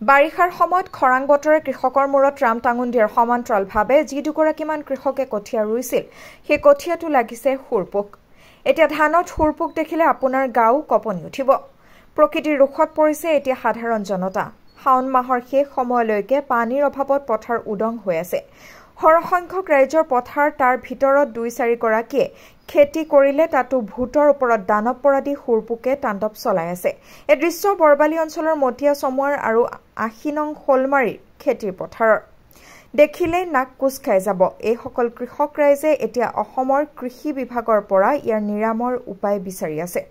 বাৰিষাৰ সময়ত খৰাং বতৰে কৃষকৰ মূৰত ৰাম টাঙুন দিয়াৰ সমান্তৰালভাৱে যি দুগৰাকীমান কৃষকে কঠীয়া ৰুইছিল সেই কঠীয়াটো লাগিছে শুৰপোক। এতিয়া ধানত শুৰপোক দেখিলে আপোনাৰ গাও কঁপনি উঠিব। প্ৰকৃতিৰ ৰোষত পৰিছে এতিয়া সাধাৰণ জনতা। শাওন মাহৰ শেষ সময়লৈকে পানীৰ অভাৱত পথাৰ উদং হৈ আছে। সৰহসংখ্যক ৰাইজৰ পথাৰ, তাৰ ভিতৰত ২-৪ গৰাকীয়ে খেতি কৰিলে তাতো ভূতৰ ওপৰত দানৱ পৰা দি শুৰপোকে তাণ্ডৱ চলাই আছে। এই দৃশ্য বৰবালি অঞ্চলৰ মতিয়া চমুৱাৰ আৰু ৮০ নং শোলমাৰীৰ খেতিৰ পথাৰৰ। দেখিলেই নাক কোচ খাই যাব। এইসকল কৃষক ৰাইজে এতিয়া অসমৰ কৃষি বিভাগৰ পৰা ইয়াৰ নিৰামৰ উপায় বিচাৰি আছে।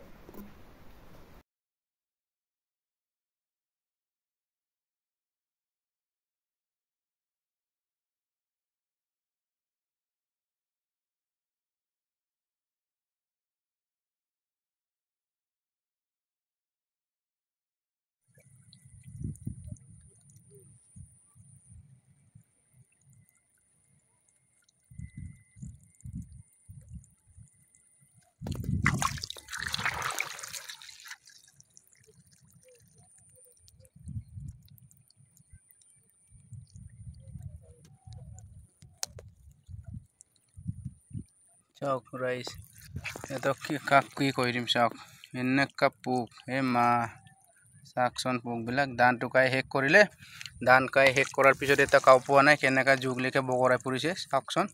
চাওক ৰাইজ, এটা কাক কি কৈ দিম চাওক, এনেকা পোক মা চাকচোন পোকবিলাক ধান টুকাই শেষ কৰিলে। ধান কাই শেষ কৰাৰ পিছত এটা কাও পোৱা নাই, কেনেকা যুগলৈকে বগৰাই পৰিছে চাওকচোন।